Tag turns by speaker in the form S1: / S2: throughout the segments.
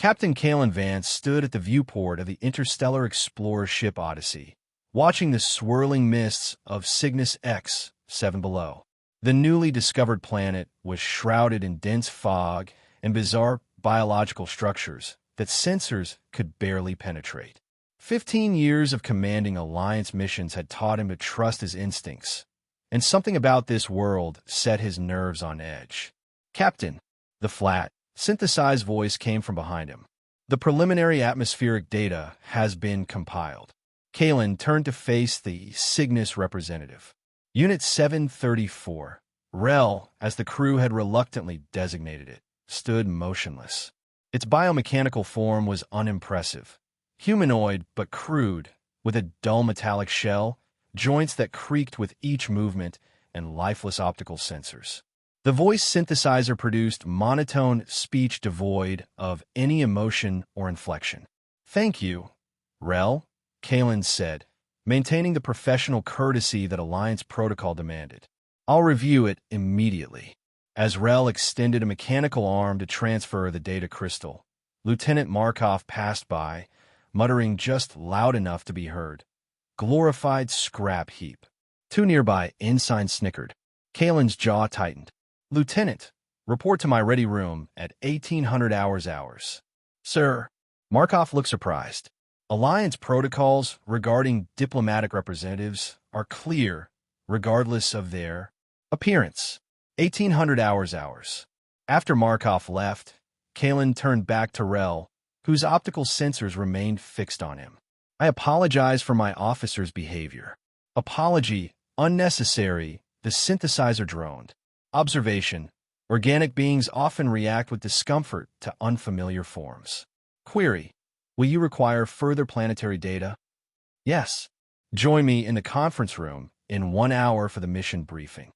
S1: Captain Kalen Vance stood at the viewport of the interstellar explorer ship Odyssey, watching the swirling mists of Cygnus X-7 below. The newly discovered planet was shrouded in dense fog and bizarre biological structures that sensors could barely penetrate. 15 years of commanding Alliance missions had taught him to trust his instincts, and something about this world set his nerves on edge. "Captain," the flat, synthesized voice came from behind him. "The preliminary atmospheric data has been compiled." Kalen turned to face the Cygnus representative. Unit 734, Rel, as the crew had reluctantly designated it, stood motionless. Its biomechanical form was unimpressive. Humanoid but crude, with a dull metallic shell, joints that creaked with each movement, and lifeless optical sensors. The voice synthesizer produced monotone speech devoid of any emotion or inflection. "Thank you, Rel," Kalen said, maintaining the professional courtesy that Alliance protocol demanded. "I'll review it immediately." As Rel extended a mechanical arm to transfer the data crystal, Lieutenant Markov passed by, muttering just loud enough to be heard, "Glorified scrap heap." Two nearby ensigns snickered. Kalen's jaw tightened. "Lieutenant, report to my ready room at 1800 hours. "Sir." Markov looked surprised. "Alliance protocols regarding diplomatic representatives are clear, regardless of their appearance. 1800 hours. After Markov left, Kalen turned back to Rel, whose optical sensors remained fixed on him. "I apologize for my officer's behavior." "Apology unnecessary," the synthesizer droned. Observation: organic beings often react with discomfort to unfamiliar forms. Query: will you require further planetary data? Yes. Join me in the conference room in 1 hour for the mission briefing.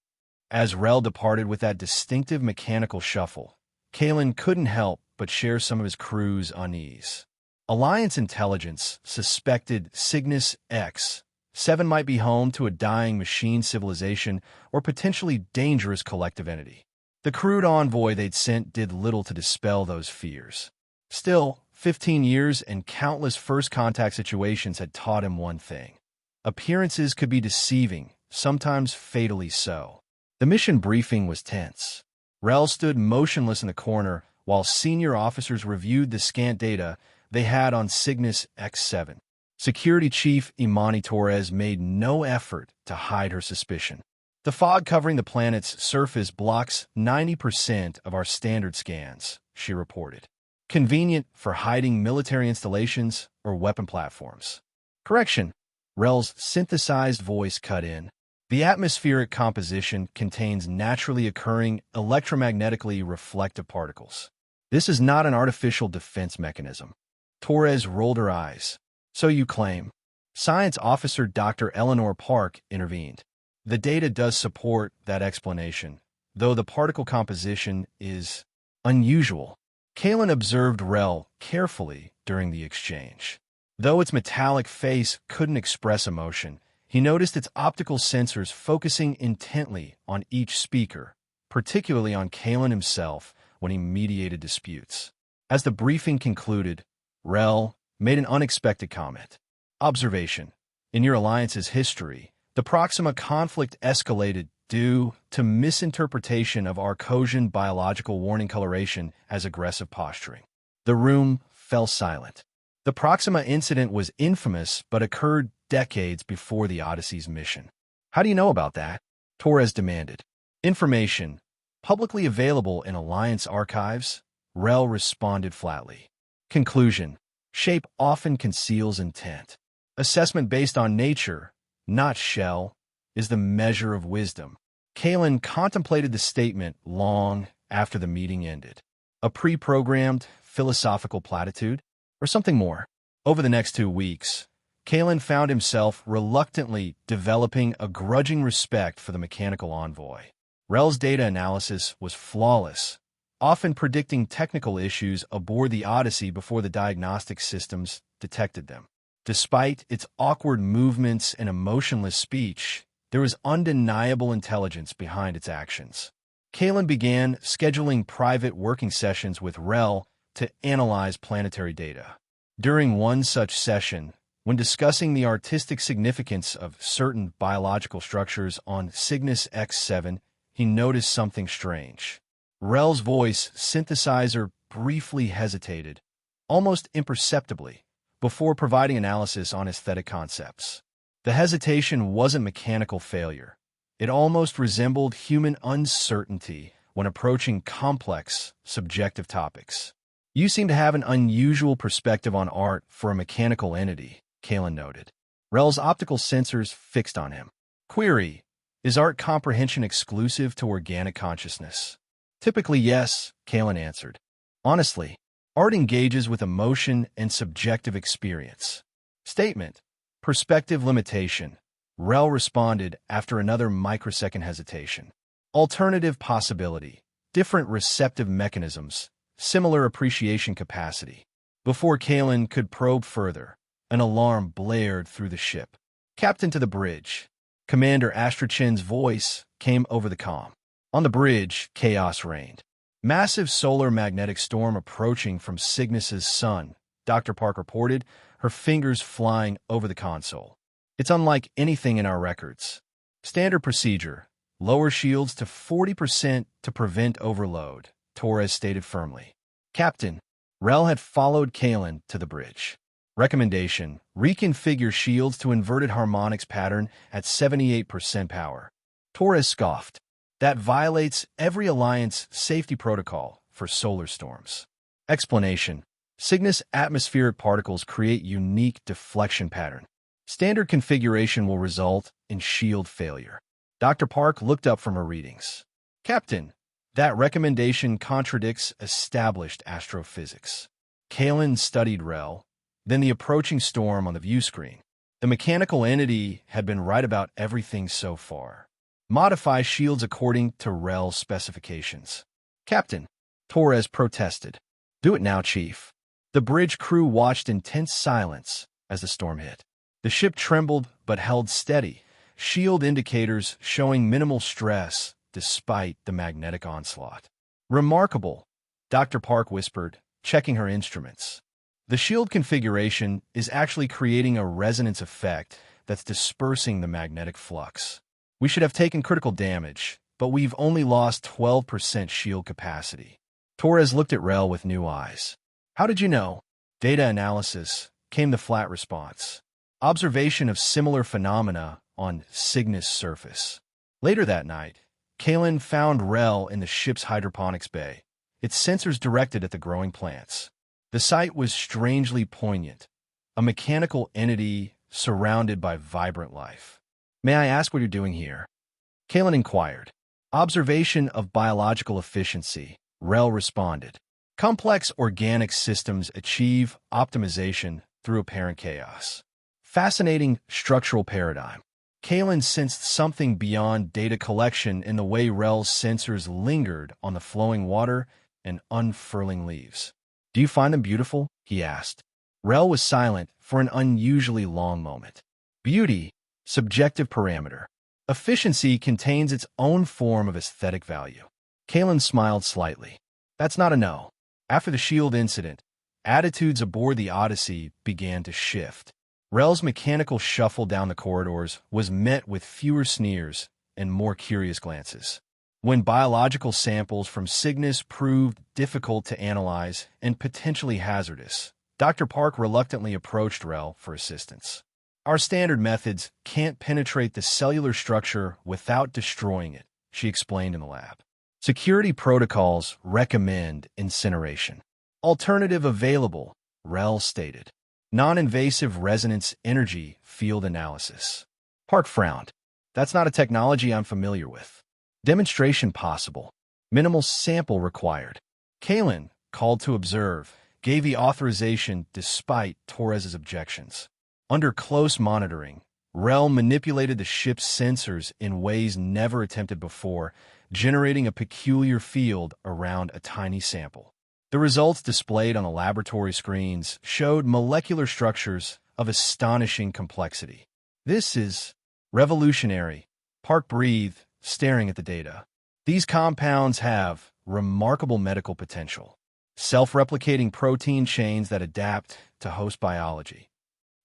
S1: As Rel departed with that distinctive mechanical shuffle, Kalen couldn't help but share some of his crew's unease. Alliance intelligence suspected Cygnus X-7 might be home to a dying machine civilization or potentially dangerous collective entity. The crude envoy they'd sent did little to dispel those fears. Still, 15 years and countless first-contact situations had taught him one thing. Appearances could be deceiving, sometimes fatally so. The mission briefing was tense. Rel stood motionless in the corner while senior officers reviewed the scant data they had on Cygnus X-7. Security Chief Imani Torres made no effort to hide her suspicion. "The fog covering the planet's surface blocks 90% of our standard scans," she reported. "Convenient for hiding military installations or weapon platforms." "Correction," Rel's synthesized voice cut in. "The atmospheric composition contains naturally occurring electromagnetically reflective particles. This is not an artificial defense mechanism." Torres rolled her eyes. "So you claim." Science Officer Dr. Eleanor Park intervened. "The data does support that explanation, though the particle composition is unusual." Kalen observed Rel carefully during the exchange. Though its metallic face couldn't express emotion, he noticed its optical sensors focusing intently on each speaker, particularly on Kalen himself when he mediated disputes. As the briefing concluded, Rel made an unexpected comment. "Observation: in your Alliance's history, the Proxima conflict escalated due to misinterpretation of Arcosian biological warning coloration as aggressive posturing." The room fell silent. The Proxima incident was infamous but occurred decades before the Odyssey's mission. "How do you know about that?" Torres demanded. "Information publicly available in Alliance archives," Rel responded flatly. Conclusion: shape often conceals intent. Assessment based on nature, not shell, is the measure of wisdom. Kalen contemplated the statement long after the meeting ended. A pre-programmed philosophical platitude? Or something more? Over the next 2 weeks, Kalen found himself reluctantly developing a grudging respect for the mechanical envoy. Rel's data analysis was flawless, often predicting technical issues aboard the Odyssey before the diagnostic systems detected them. Despite its awkward movements and emotionless speech, there was undeniable intelligence behind its actions. Kalen began scheduling private working sessions with Rel to analyze planetary data. During one such session, when discussing the artistic significance of certain biological structures on Cygnus X7, he noticed something strange. Rel's voice synthesizer briefly hesitated, almost imperceptibly, before providing analysis on aesthetic concepts. The hesitation wasn't mechanical failure. It almost resembled human uncertainty when approaching complex, subjective topics. "You seem to have an unusual perspective on art for a mechanical entity," Kalen noted. Rel's optical sensors fixed on him. Query: is art comprehension exclusive to organic consciousness? Typically, yes, Kalen answered. Honestly, art engages with emotion and subjective experience. Statement: perspective limitation. Rel responded after another microsecond hesitation. Alternative possibility. Different receptive mechanisms. Similar appreciation capacity. Before Kalen could probe further, an alarm blared through the ship. "Captain to the bridge." Commander Astrachan's voice came over the comm. On the bridge, chaos reigned. "Massive solar magnetic storm approaching from Cygnus's sun," Dr. Park reported, her fingers flying over the console. "It's unlike anything in our records. Standard procedure. Lower shields to 40% to prevent overload," Torres stated firmly. "Captain." Rel had followed Kalen to the bridge. Recommendation: reconfigure shields to inverted harmonics pattern at 78% power. Torres scoffed. "That violates every Alliance safety protocol for solar storms." Explanation: Cygnus atmospheric particles create unique deflection pattern. Standard configuration will result in shield failure. Dr. Park looked up from her readings. "Captain, that recommendation contradicts established astrophysics." Kalen studied Rel, then the approaching storm on the view screen. The mechanical entity had been right about everything so far. Modify shields according to Rel's specifications. "Captain," Torres protested. "Do it now, Chief." The bridge crew watched in tense silence as the storm hit. The ship trembled but held steady, shield indicators showing minimal stress despite the magnetic onslaught. "Remarkable," Dr. Park whispered, checking her instruments. "The shield configuration is actually creating a resonance effect that's dispersing the magnetic flux. We should have taken critical damage, but we've only lost 12% shield capacity." Torres looked at Rel with new eyes. "How did you know?" "Data analysis," came the flat response. "Observation of similar phenomena on Cygnus' surface." Later that night, Kalen found Rel in the ship's hydroponics bay, its sensors directed at the growing plants. The sight was strangely poignant, a mechanical entity surrounded by vibrant life. "May I ask what you're doing here?" Kalen inquired. "Observation of biological efficiency," Rel responded. "Complex organic systems achieve optimization through apparent chaos." Fascinating structural paradigm. Kalen sensed something beyond data collection in the way Rel's sensors lingered on the flowing water and unfurling leaves. "Do you find them beautiful?" he asked. Rel was silent for an unusually long moment. "Beauty, subjective parameter. Efficiency contains its own form of aesthetic value." Kalen smiled slightly. "That's not a no." After the shield incident, attitudes aboard the Odyssey began to shift. Rel's mechanical shuffle down the corridors was met with fewer sneers and more curious glances. When biological samples from Cygnus proved difficult to analyze and potentially hazardous, Dr. Park reluctantly approached Rel for assistance. "Our standard methods can't penetrate the cellular structure without destroying it," she explained in the lab. "Security protocols recommend incineration." "Alternative available," Rel stated. "Non-invasive resonance energy field analysis." Park frowned. "That's not a technology I'm familiar with." "Demonstration possible. Minimal sample required." Kalen, called to observe, gave the authorization despite Torres's objections. Under close monitoring, Rel manipulated the ship's sensors in ways never attempted before, generating a peculiar field around a tiny sample. The results displayed on the laboratory screens showed molecular structures of astonishing complexity. "This is revolutionary," Park breathed, staring at the data. "These compounds have remarkable medical potential." self-replicating protein chains that adapt to host biology.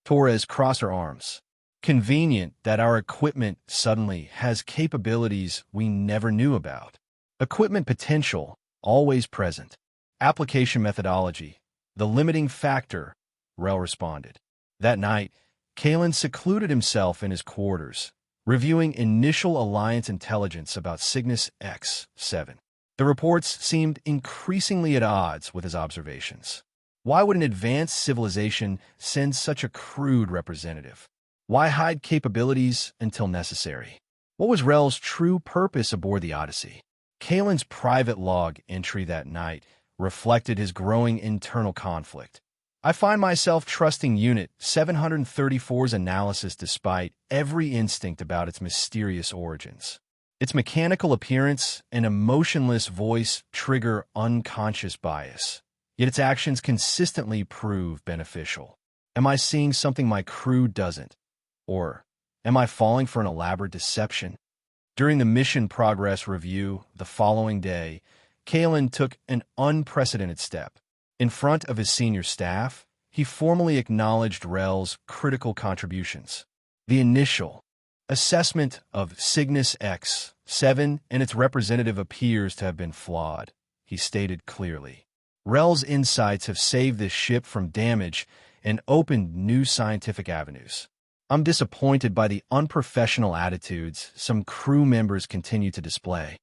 S1: Torres crossed her arms. Convenient that our equipment suddenly has capabilities we never knew about. Equipment potential, always present. Application methodology, the limiting factor, Rel responded. That night, Kalen secluded himself in his quarters, reviewing initial Alliance intelligence about Cygnus X-7. The reports seemed increasingly at odds with his observations. Why would an advanced civilization send such a crude representative? Why hide capabilities until necessary? What was Rel's true purpose aboard the Odyssey? Kalen's private log entry that night reflected his growing internal conflict. I find myself trusting Unit 734's analysis despite every instinct about its mysterious origins. Its mechanical appearance and emotionless voice trigger unconscious bias, yet its actions consistently prove beneficial. Am I seeing something my crew doesn't? Or am I falling for an elaborate deception? During the mission progress review the following day, Kalen took an unprecedented step. In front of his senior staff, he formally acknowledged Rel's critical contributions. The initial assessment of Cygnus X-7 and its representative appears to have been flawed, he stated clearly. Rel's insights have saved this ship from damage and opened new scientific avenues. I'm disappointed by the unprofessional attitudes some crew members continue to display.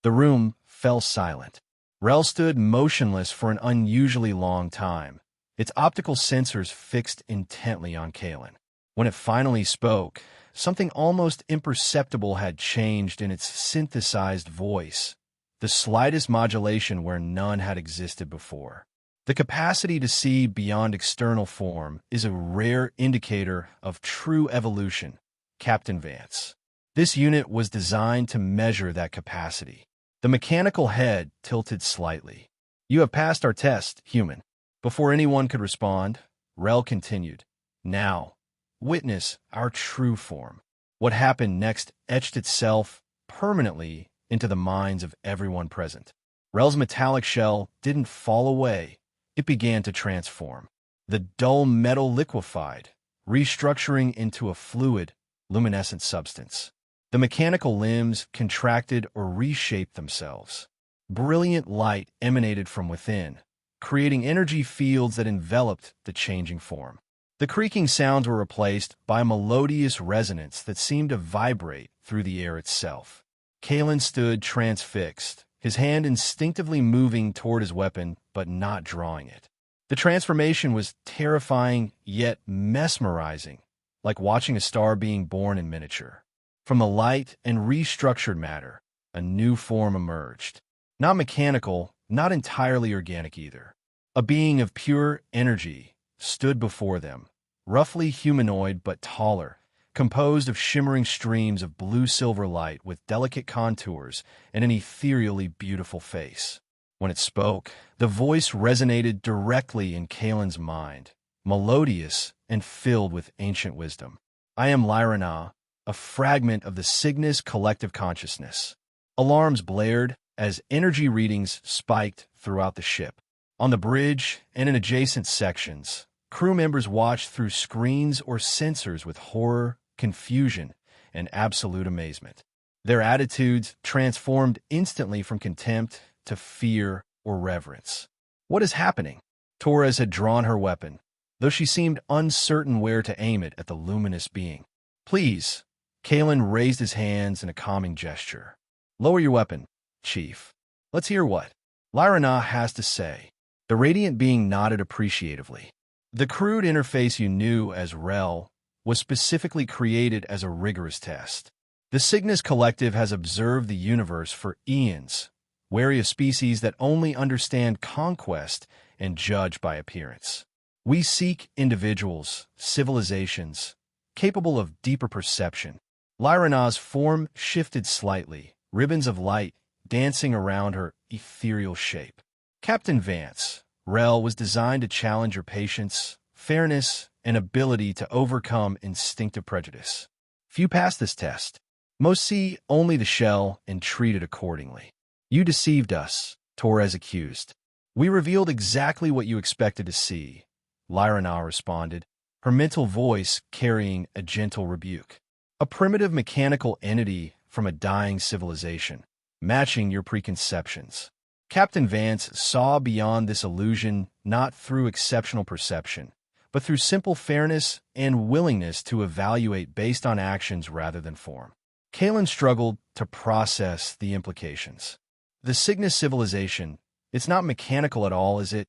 S1: The room fell silent. Rel stood motionless for an unusually long time, its optical sensors fixed intently on Kalen. When it finally spoke, something almost imperceptible had changed in its synthesized voice, the slightest modulation where none had existed before. The capacity to see beyond external form is a rare indicator of true evolution, Captain Vance. This unit was designed to measure that capacity. The mechanical head tilted slightly. You have passed our test, human. Before anyone could respond, Rel continued. Now, witness our true form. What happened next etched itself permanently into the minds of everyone present. Rel's metallic shell didn't fall away. It began to transform. The dull metal liquefied, restructuring into a fluid, luminescent substance. The mechanical limbs contracted or reshaped themselves. Brilliant light emanated from within, creating energy fields that enveloped the changing form. The creaking sounds were replaced by a melodious resonance that seemed to vibrate through the air itself. Kalen stood transfixed, his hand instinctively moving toward his weapon but not drawing it. The transformation was terrifying yet mesmerizing, like watching a star being born in miniature. From the light and restructured matter, a new form emerged. Not mechanical, not entirely organic either. A being of pure energy stood before them, roughly humanoid but taller, composed of shimmering streams of blue-silver light with delicate contours and an ethereally beautiful face. When it spoke, the voice resonated directly in Kalen's mind, melodious and filled with ancient wisdom. I am Lyra, a fragment of the Cygnus collective consciousness. Alarms blared as energy readings spiked throughout the ship. On the bridge and in adjacent sections, crew members watched through screens or sensors with horror, confusion, and absolute amazement. Their attitudes transformed instantly from contempt to fear or reverence. What is happening? Torres had drawn her weapon, though she seemed uncertain where to aim it at the luminous being. Please. Kalen raised his hands in a calming gesture. Lower your weapon, Chief. Let's hear what Lyra has to say. The radiant being nodded appreciatively. The crude interface you knew as Rel was specifically created as a rigorous test. The Cygnus Collective has observed the universe for eons, wary of species that only understand conquest and judge by appearance. We seek individuals, civilizations, capable of deeper perception. Lyra's form shifted slightly, ribbons of light dancing around her ethereal shape. Captain Vance, Rel was designed to challenge your patience, fairness, and ability to overcome instinctive prejudice. Few pass this test. Most see only the shell and treat it accordingly. You deceived us, Torres accused. We revealed exactly what you expected to see, Lyra responded, her mental voice carrying a gentle rebuke. A primitive mechanical entity from a dying civilization, matching your preconceptions. Captain Vance saw beyond this illusion not through exceptional perception, but through simple fairness and willingness to evaluate based on actions rather than form. Kalen struggled to process the implications. The Cygnus civilization, it's not mechanical at all, is it?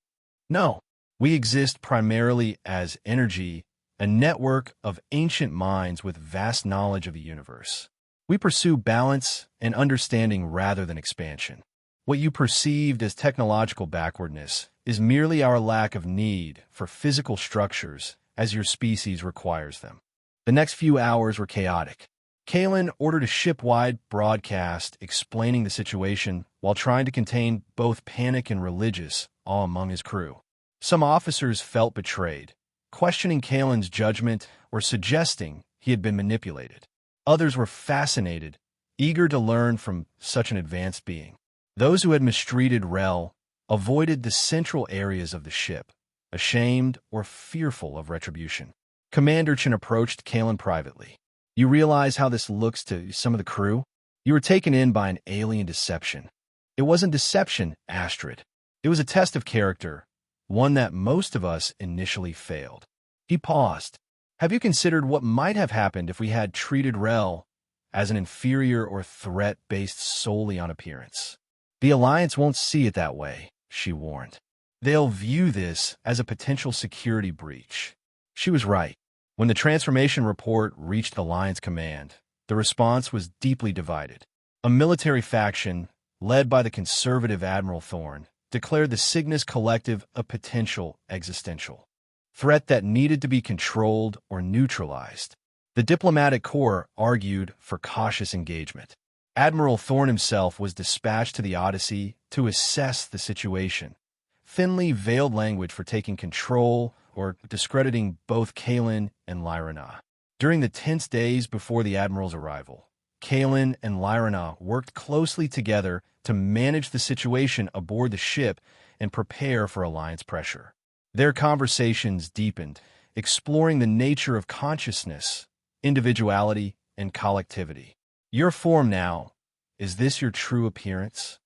S1: No. We exist primarily as energy, a network of ancient minds with vast knowledge of the universe. We pursue balance and understanding rather than expansion. What you perceived as technological backwardness is merely our lack of need for physical structures as your species requires them. The next few hours were chaotic. Kalen ordered a ship-wide broadcast explaining the situation while trying to contain both panic and religious awe among his crew. Some officers felt betrayed, questioning Kalen's judgment or suggesting he had been manipulated. Others were fascinated, eager to learn from such an advanced being. Those who had mistreated Rel avoided the central areas of the ship, ashamed or fearful of retribution. Commander Chen approached Kalen privately. You realize how this looks to some of the crew? You were taken in by an alien deception. It wasn't deception, Astrid. It was a test of character, one that most of us initially failed. He paused. Have you considered what might have happened if we had treated Rel as an inferior or threat based solely on appearance? The Alliance won't see it that way, she warned. They'll view this as a potential security breach. She was right. When the transformation report reached Alliance Command, the response was deeply divided. A military faction, led by the conservative Admiral Thorne, declared the Cygnus Collective a potential existential threat that needed to be controlled or neutralized. The diplomatic corps argued for cautious engagement. Admiral Thorne himself was dispatched to the Odyssey to assess the situation. Thinly veiled language for taking control or discrediting both Kalen and Lyra. During the tense days before the Admiral's arrival, Kalen and Lyra worked closely together to manage the situation aboard the ship and prepare for Alliance pressure. Their conversations deepened, exploring the nature of consciousness, individuality, and collectivity. Your form now, is this your true appearance?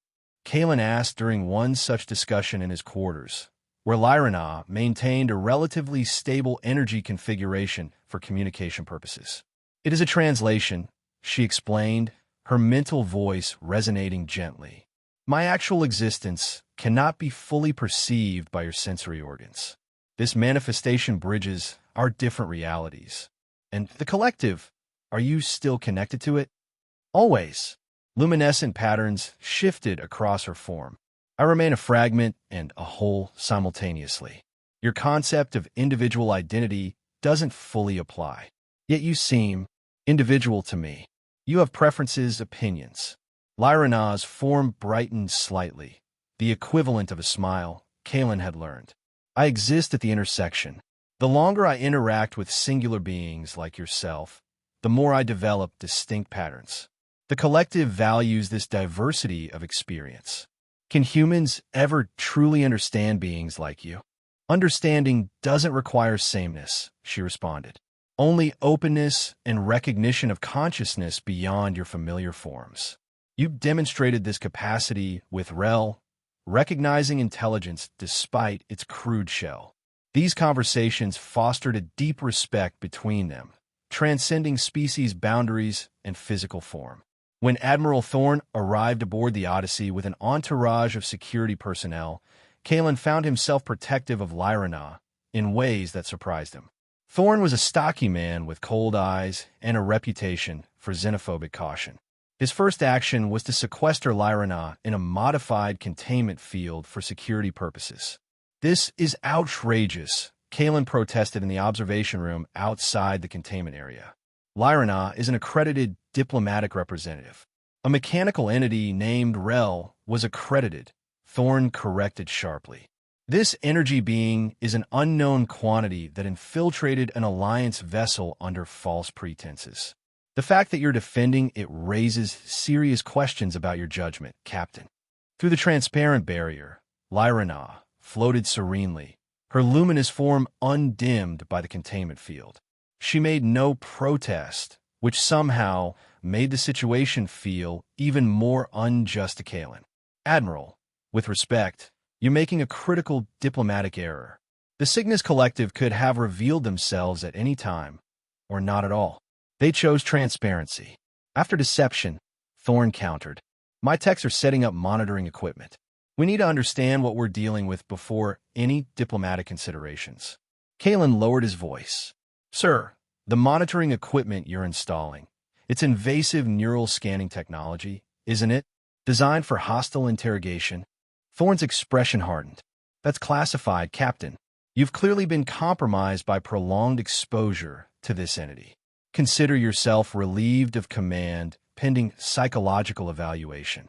S1: Kalen asked during one such discussion in his quarters, where Lyra maintained a relatively stable energy configuration for communication purposes. It is a translation, she explained, her mental voice resonating gently. My actual existence cannot be fully perceived by your sensory organs. This manifestation bridges our different realities. And the collective, are you still connected to it? Always. Luminescent patterns shifted across her form. I remain a fragment and a whole simultaneously. Your concept of individual identity doesn't fully apply. Yet you seem individual to me. You have preferences, opinions. Lyra's form brightened slightly, the equivalent of a smile Kalen had learned. I exist at the intersection. The longer I interact with singular beings like yourself, the more I develop distinct patterns. The collective values this diversity of experience. Can humans ever truly understand beings like you? Understanding doesn't require sameness, she responded. Only openness and recognition of consciousness beyond your familiar forms. You've demonstrated this capacity with Rel, recognizing intelligence despite its crude shell. These conversations fostered a deep respect between them, transcending species boundaries and physical form. When Admiral Thorne arrived aboard the Odyssey with an entourage of security personnel, Kalen found himself protective of Lyra in ways that surprised him. Thorne was a stocky man with cold eyes and a reputation for xenophobic caution. His first action was to sequester Lyra in a modified containment field for security purposes. This is outrageous, Kalen protested in the observation room outside the containment area. Lyra is an accredited diplomatic representative. A mechanical entity named Rel was accredited, Thorne corrected sharply. This energy being is an unknown quantity that infiltrated an Alliance vessel under false pretenses. The fact that you're defending it raises serious questions about your judgment, Captain. Through the transparent barrier, Lyra floated serenely, her luminous form undimmed by the containment field. She made no protest, which somehow made the situation feel even more unjust to Kalen. Admiral, with respect, you're making a critical diplomatic error. The Cygnus Collective could have revealed themselves at any time, or not at all. They chose transparency. After deception, Thorn countered. My techs are setting up monitoring equipment. We need to understand what we're dealing with before any diplomatic considerations. Kalen lowered his voice. Sir, the monitoring equipment you're installing, it's invasive neural scanning technology, isn't it? Designed for hostile interrogation? Thorn's expression hardened. That's classified, Captain. You've clearly been compromised by prolonged exposure to this entity. Consider yourself relieved of command pending psychological evaluation.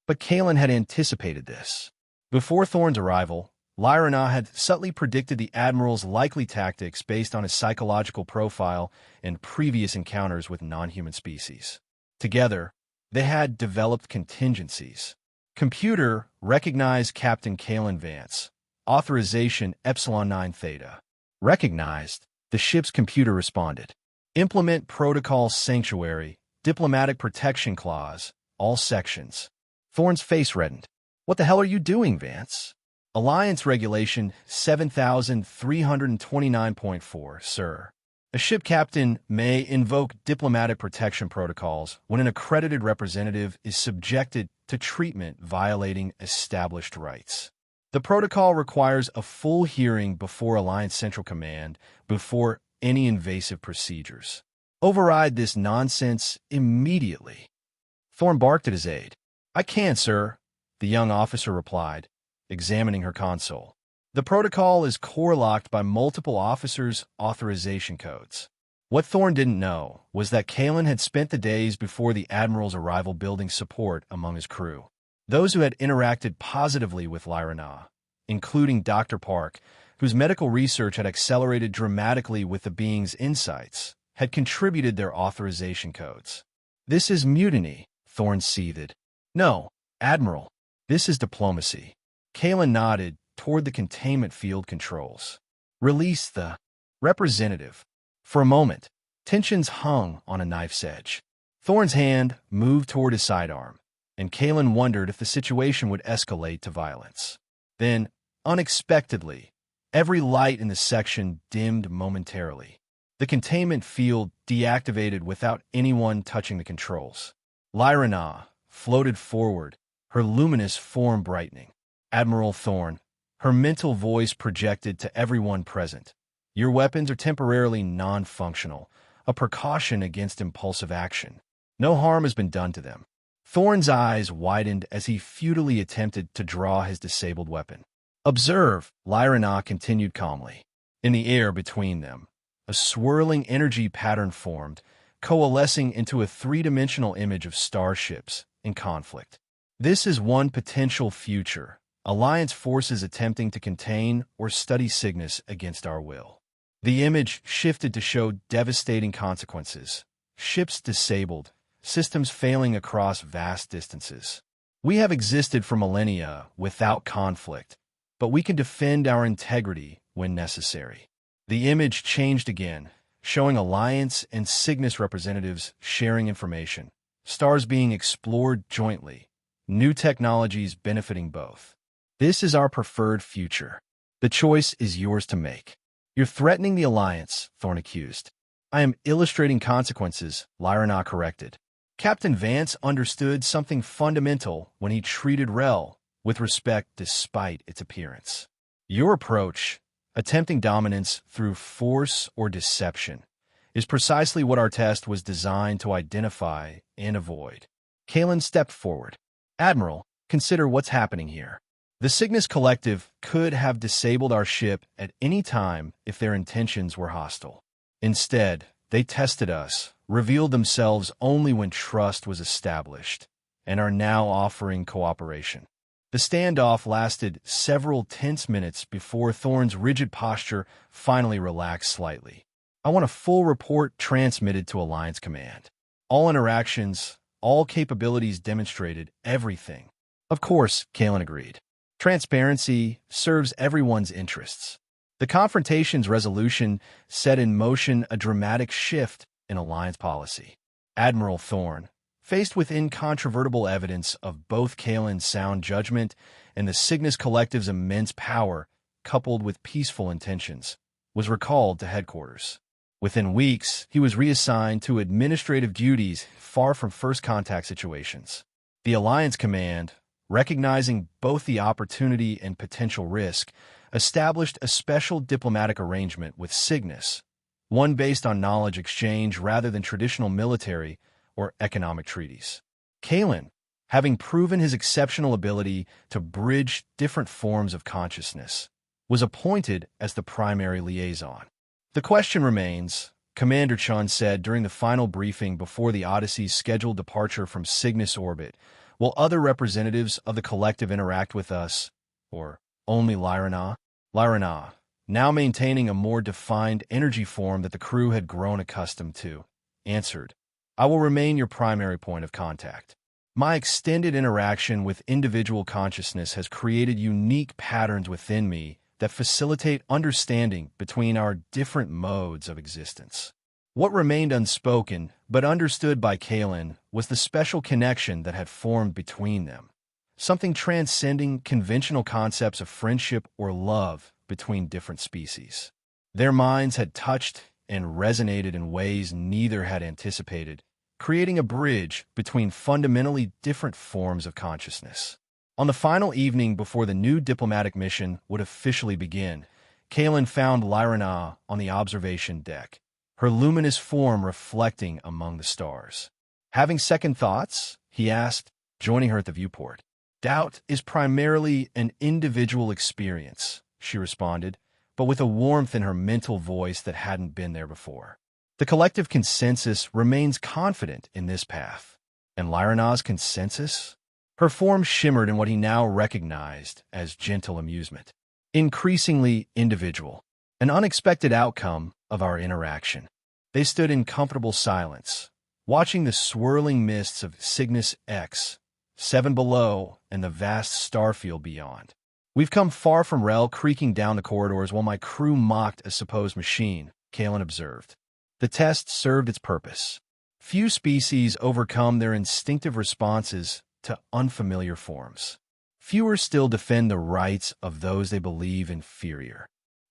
S1: But Kalen had anticipated this. Before Thorn's arrival, Lyra had subtly predicted the Admiral's likely tactics based on his psychological profile and previous encounters with non-human species. Together, they had developed contingencies. Computer, recognize Captain Kalen Vance. Authorization Epsilon 9 Theta. Recognized, the ship's computer responded. Implement Protocol Sanctuary, Diplomatic Protection Clause, all sections. Thorn's face reddened. What the hell are you doing, Vance? Alliance Regulation 7329.4, sir. A ship captain may invoke diplomatic protection protocols when an accredited representative is subjected to treatment violating established rights. The protocol requires a full hearing before Alliance Central Command before any invasive procedures. Override this nonsense immediately. Thorn barked at his aide. I can, sir, the young officer replied, examining her console. The protocol is core-locked by multiple officers' authorization codes. What Thorn didn't know was that Kalen had spent the days before the Admiral's arrival building support among his crew. Those who had interacted positively with Lyra, including Dr. Park, whose medical research had accelerated dramatically with the being's insights, had contributed their authorization codes. This is mutiny, Thorn seethed. No, Admiral, this is diplomacy. Kalen nodded toward the containment field controls. Release the representative. For a moment, tensions hung on a knife's edge. Thorn's hand moved toward his sidearm, and Kalen wondered if the situation would escalate to violence. Then, unexpectedly, every light in the section dimmed momentarily. The containment field deactivated without anyone touching the controls. Lyra floated forward, her luminous form brightening. Admiral Thorn, her mental voice projected to everyone present. Your weapons are temporarily non-functional, a precaution against impulsive action. No harm has been done to them. Thorn's eyes widened as he futilely attempted to draw his disabled weapon. Observe, Lyra continued calmly. In the air between them, a swirling energy pattern formed, coalescing into a three-dimensional image of starships in conflict. This is one potential future, Alliance forces attempting to contain or study Cygnus against our will. The image shifted to show devastating consequences. Ships disabled, systems failing across vast distances. We have existed for millennia without conflict, but we can defend our integrity when necessary. The image changed again, showing Alliance and Cygnus representatives sharing information, stars being explored jointly, new technologies benefiting both. This is our preferred future. The choice is yours to make. You're threatening the Alliance, Thorn accused. I am illustrating consequences, Lyra corrected. Captain Vance understood something fundamental when he treated Rel with respect despite its appearance. Your approach, attempting dominance through force or deception, is precisely what our test was designed to identify and avoid. Kalen stepped forward. Admiral, consider what's happening here. The Cygnus Collective could have disabled our ship at any time if their intentions were hostile. Instead, they tested us, revealed themselves only when trust was established, and are now offering cooperation. The standoff lasted several tense minutes before Thorn's rigid posture finally relaxed slightly. I want a full report transmitted to Alliance Command. All interactions, all capabilities demonstrated, everything. Of course, Kalen agreed. Transparency serves everyone's interests. The confrontation's resolution set in motion a dramatic shift in alliance policy. Admiral Thorne, faced with incontrovertible evidence of both Kalen's sound judgment and the Cygnus Collective's immense power, coupled with peaceful intentions, was recalled to headquarters. Within weeks, he was reassigned to administrative duties far from first contact situations. The Alliance Command, recognizing both the opportunity and potential risk, established a special diplomatic arrangement with Cygnus, one based on knowledge exchange rather than traditional military or economic treaties. Kalen, having proven his exceptional ability to bridge different forms of consciousness, was appointed as the primary liaison. The question remains, Commander Chun said during the final briefing before the Odyssey's scheduled departure from Cygnus orbit, will other representatives of the collective interact with us, or only Lyrana? Lyrana, now maintaining a more defined energy form that the crew had grown accustomed to, answered, I will remain your primary point of contact. My extended interaction with individual consciousness has created unique patterns within me that facilitate understanding between our different modes of existence. What remained unspoken, but understood by Kalen, was the special connection that had formed between them, something transcending conventional concepts of friendship or love between different species. Their minds had touched and resonated in ways neither had anticipated, creating a bridge between fundamentally different forms of consciousness. On the final evening before the new diplomatic mission would officially begin, Kalen found Lyrana on the observation deck, her luminous form reflecting among the stars. Having second thoughts? He asked, joining her at the viewport. Doubt is primarily an individual experience, she responded, but with a warmth in her mental voice that hadn't been there before. The collective consensus remains confident in this path. And Lyrana's consensus? Her form shimmered in what he now recognized as gentle amusement. Increasingly individual, an unexpected outcome of our interaction. They stood in comfortable silence, watching the swirling mists of Cygnus X, 7 below, and the vast starfield beyond. We've come far from Rel, creaking down the corridors while my crew mocked a supposed machine, Kalen observed. The test served its purpose. Few species overcome their instinctive responses to unfamiliar forms. Fewer still defend the rights of those they believe inferior.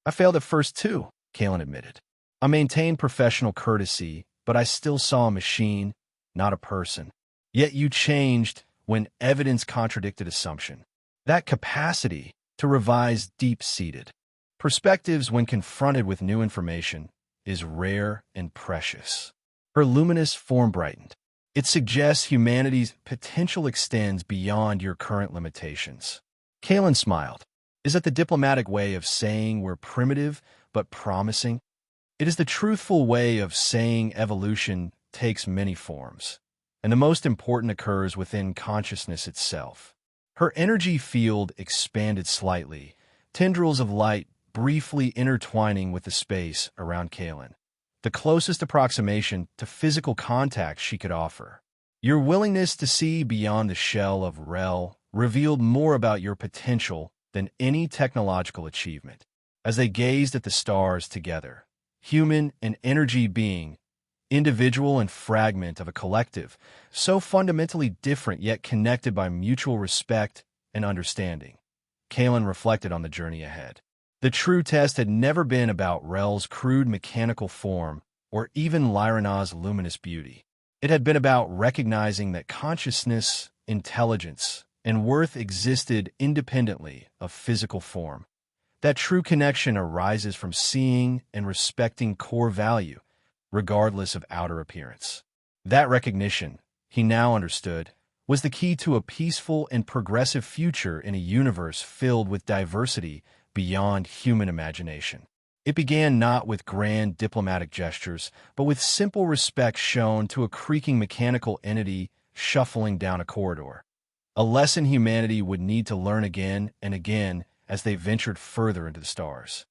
S1: I failed at first too, Kalen admitted. I maintained professional courtesy, but I still saw a machine, not a person. Yet you changed when evidence contradicted assumption. That capacity to revise deep-seated perspectives when confronted with new information is rare and precious. Her luminous form brightened. It suggests humanity's potential extends beyond your current limitations. Kalen smiled. Is that the diplomatic way of saying we're primitive but promising? It is the truthful way of saying evolution takes many forms, and the most important occurs within consciousness itself. Her energy field expanded slightly, tendrils of light briefly intertwining with the space around Kalen, the closest approximation to physical contact she could offer. Your willingness to see beyond the shell of Rel revealed more about your potential than any technological achievement. As they gazed at the stars together, human and energy being, individual and fragment of a collective, so fundamentally different yet connected by mutual respect and understanding, Kalen reflected on the journey ahead. The true test had never been about Rel's crude mechanical form or even Lyrana's luminous beauty. It had been about recognizing that consciousness, intelligence, and worth existed independently of physical form. That true connection arises from seeing and respecting core value, regardless of outer appearance. That recognition, he now understood, was the key to a peaceful and progressive future in a universe filled with diversity beyond human imagination. It began not with grand diplomatic gestures, but with simple respect shown to a creaking mechanical entity shuffling down a corridor. A lesson humanity would need to learn again and again as they ventured further into the stars.